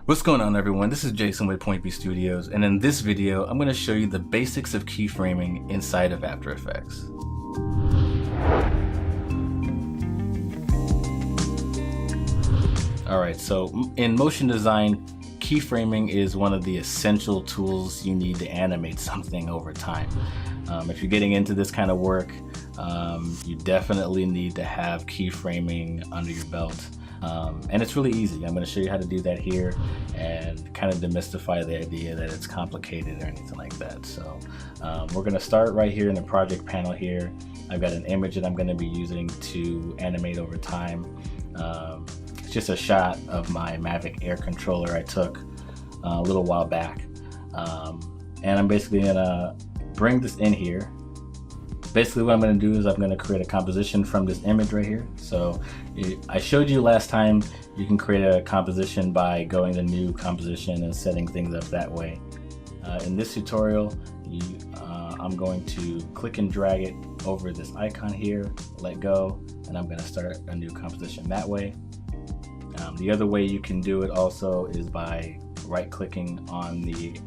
What's going on, everyone? This is Jason with Point B Studios, and in this video I'm going to show you the basics of keyframing inside of After Effects. Alright, so in motion design, keyframing is one of the essential tools you need to animate something over time. If you're getting into this kind of work, you definitely need to have keyframing under your belt. And it's really easy. I'm going to show you how to do that here and kind of demystify the idea that it's complicated or anything like that. So we're going to start right here in the project panel here. I've got an image that I'm going to be using to animate over time. It's just a shot of my Mavic Air controller I took a little while back. And I'm basically going to bring this in here. Basically what I'm going to do is I'm going to create a composition from this image right here. So I showed you last time you can create a composition by going to new composition and setting things up that way. In this tutorial, I'm going to click and drag it over this icon here, let go, and I'm going to start a new composition that way. The other way you can do it also is by right clicking on the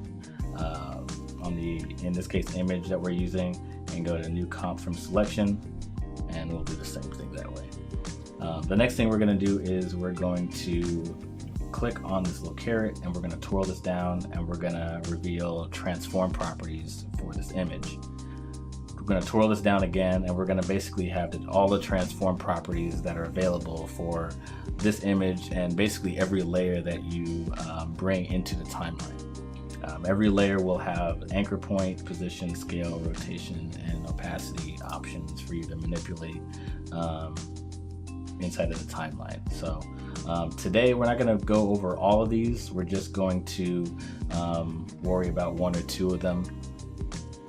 in this case image that we're using, and go to new comp from selection, and we'll do the same thing that way. The next thing we're going to do is we're going to click on this little caret and we're going to twirl this down, and we're going to reveal transform properties for this image. We're going to twirl this down again, and we're going to basically have all the transform properties that are available for this image and basically every layer that you bring into the timeline. Every layer will have anchor point, position, scale, rotation, and opacity options for you to manipulate inside of the timeline. So today we're not going to go over all of these. We're just going to worry about one or two of them.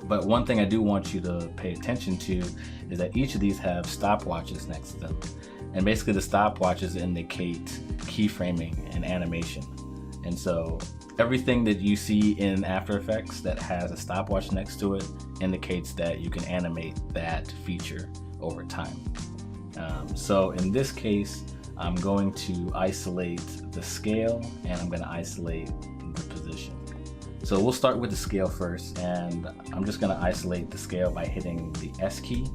But one thing I do want you to pay attention to is that each of these have stopwatches next to them. And basically the stopwatches indicate keyframing and animation. And so everything that you see in After Effects that has a stopwatch next to it indicates that you can animate that feature over time. So in this case, I'm going to isolate the scale and I'm going to isolate the position. So we'll start with the scale first, and I'm just going to isolate the scale by hitting the S key.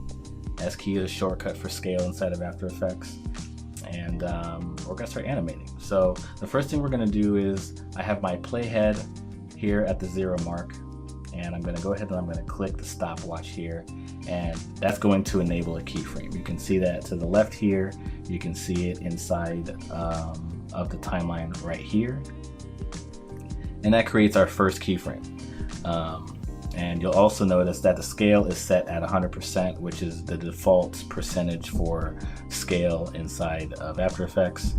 S key is a shortcut for scale inside of After Effects. And we're going to start animating. So the first thing we're going to do is I have my playhead here at the 0 mark, and I'm going to go ahead and I'm going to click the stopwatch here, and that's going to enable a keyframe. You can see that to the left here. You can see it inside of the timeline right here, and that creates our first keyframe. And you'll also notice that the scale is set at 100%, which is the default percentage for scale inside of After Effects.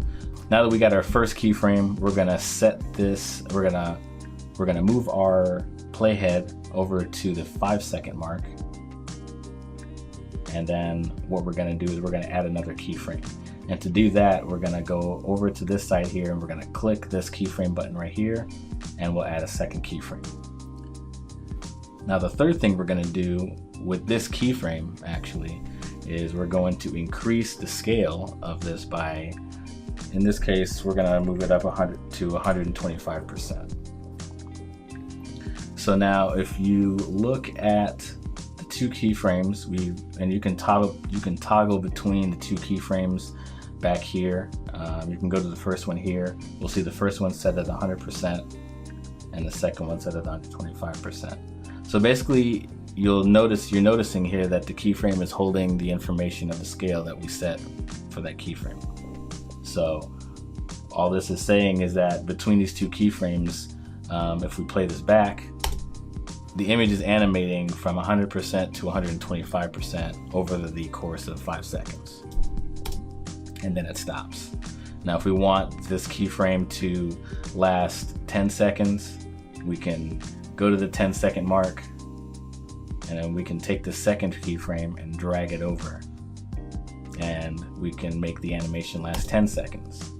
Now that we got our first keyframe, we're gonna set this. We're gonna move our playhead over to the 5-second mark, and then what we're gonna do is we're gonna add another keyframe. And to do that, we're gonna go over to this side here, and we're gonna click this keyframe button right here, and we'll add a second keyframe. Now the third thing we're going to do with this keyframe actually is we're going to increase the scale of this by, in this case, we're going to move it up 100 to 125%. So now if you look at the two keyframes, you can toggle between the two keyframes back here. You can go to the first one here. We'll see the first one set at 100% and the second one set at 125%. So basically, you're noticing here that the keyframe is holding the information of the scale that we set for that keyframe. So all this is saying is that between these two keyframes, if we play this back, the image is animating from 100% to 125% over the course of 5 seconds. And then it stops. Now, if we want this keyframe to last 10 seconds, we can go to the 10-second mark, and then we can take the second keyframe and drag it over, and we can make the animation last 10 seconds,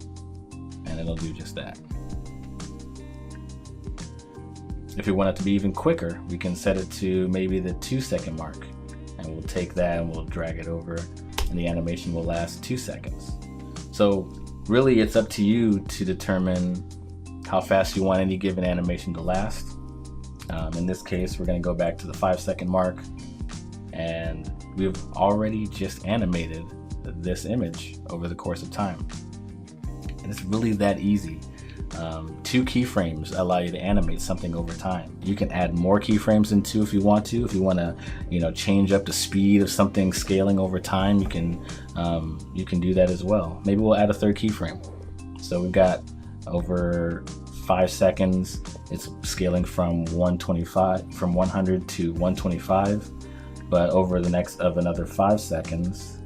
and it'll do just that. If we want it to be even quicker, we can set it to maybe the 2-second mark, and we'll take that and we'll drag it over, and the animation will last 2 seconds. So really it's up to you to determine how fast you want any given animation to last. In this case, we're going to go back to the 5-second mark, and we've already just animated this image over the course of time. And it's really that easy. 2 keyframes allow you to animate something over time. You can add more keyframes than 2 if you want to. If you want to, change up the speed of something scaling over time, you can do that as well. Maybe we'll add a 3rd keyframe. So we've got over 5 seconds. It's scaling from 100 to 125. But over the next of another 5 seconds,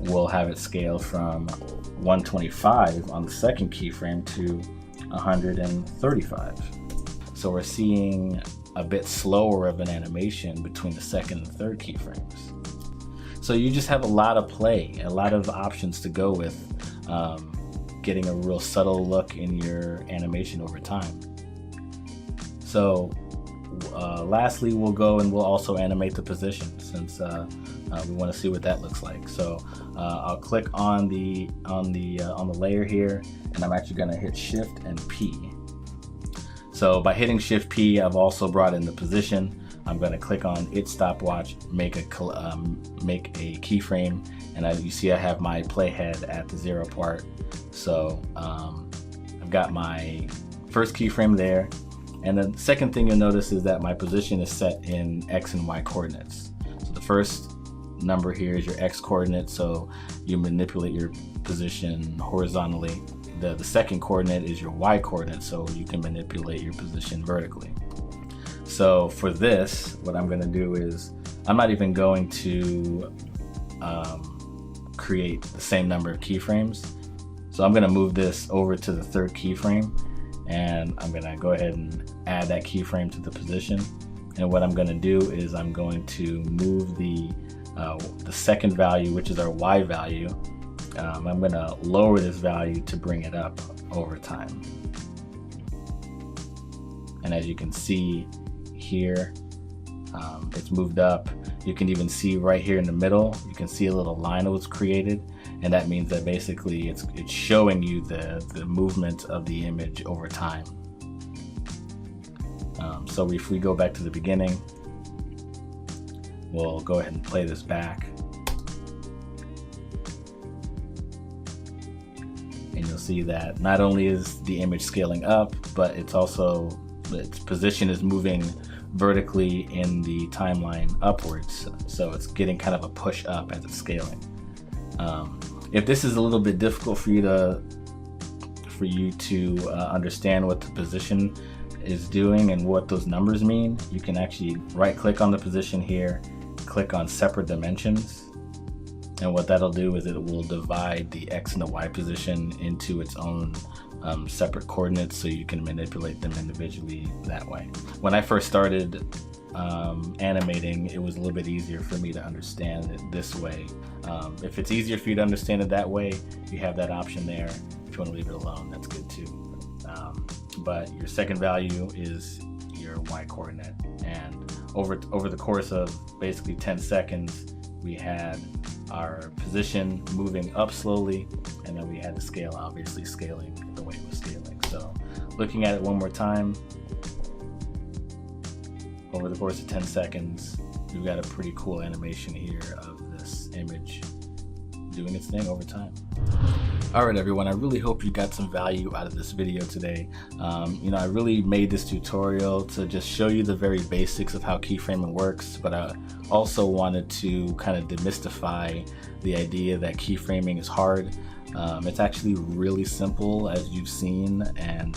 we'll have it scale from 125 on the 2nd keyframe to 135. So we're seeing a bit slower of an animation between the 2nd and 3rd keyframes. So you just have a lot of play, a lot of options to go with, getting a real subtle look in your animation over time. So lastly, we'll go and we'll also animate the position, since we want to see what that looks like. So I'll click on the layer here, and I'm actually going to hit Shift and P. So by hitting Shift P, I've also brought in the position. I'm going to click on its stopwatch, make a keyframe, and you see I have my playhead at the 0 part. So I've got my first keyframe there. And the second thing you'll notice is that my position is set in X and Y coordinates. So the first number here is your X coordinate, so you manipulate your position horizontally. The second coordinate is your Y coordinate, so you can manipulate your position vertically. So for this, what I'm going to do is, I'm not even going to create the same number of keyframes. So I'm going to move this over to the 3rd keyframe, and I'm going to go ahead and add that keyframe to the position. And what I'm going to do is I'm going to move the 2nd value, which is our Y value. I'm going to lower this value to bring it up over time. And as you can see here, it's moved up. You can even see right here in the middle, you can see a little line that was created, and that means that basically it's showing you the movement of the image over time. So if we go back to the beginning, we'll go ahead and play this back. And you'll see that not only is the image scaling up, but it's also, its position is moving vertically in the timeline upwards. So it's getting kind of a push up as it's scaling. If this is a little bit difficult for you to understand what the position is doing and what those numbers mean, you can actually right click on the position here, click on separate dimensions, and what that'll do is it will divide the X and the Y position into its own separate coordinates, so you can manipulate them individually that way. When I first started animating, it was a little bit easier for me to understand it this way. If it's easier for you to understand it that way, you have that option there. If you want to leave it alone, that's good too. But your 2nd value is your Y coordinate, and over the course of basically 10 seconds, we had our position moving up slowly, and then we had the scale obviously scaling the way it was scaling. So looking at it one more time, over the course of 10 seconds, we've got a pretty cool animation here of this image doing its thing over time. Alright everyone, I really hope you got some value out of this video today. I really made this tutorial to just show you the very basics of how keyframing works, but I also wanted to kind of demystify the idea that keyframing is hard. It's actually really simple, as you've seen, and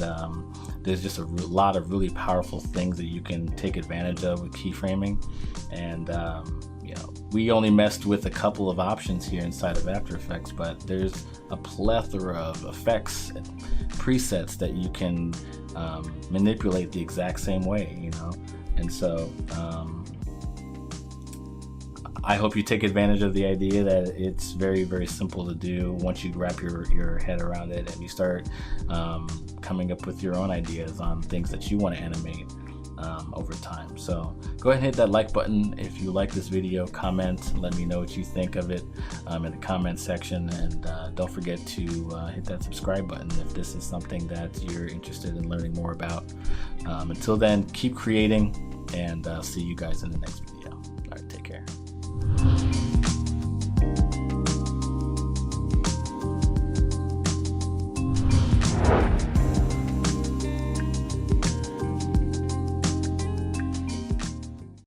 there's just a lot of really powerful things that you can take advantage of with keyframing. And we only messed with a couple of options here inside of After Effects, but there's a plethora of effects and presets that you can manipulate the exact same way, And so I hope you take advantage of the idea that it's very, very simple to do once you wrap your head around it and you start coming up with your own ideas on things that you want to animate. over time. So go ahead and hit that like button if you like this video. Comment, let me know what you think of it in the comment section, and don't forget to hit that subscribe button if this is something that you're interested in learning more about. Until then, keep creating, and I'll see you guys in the next video. All right, take care.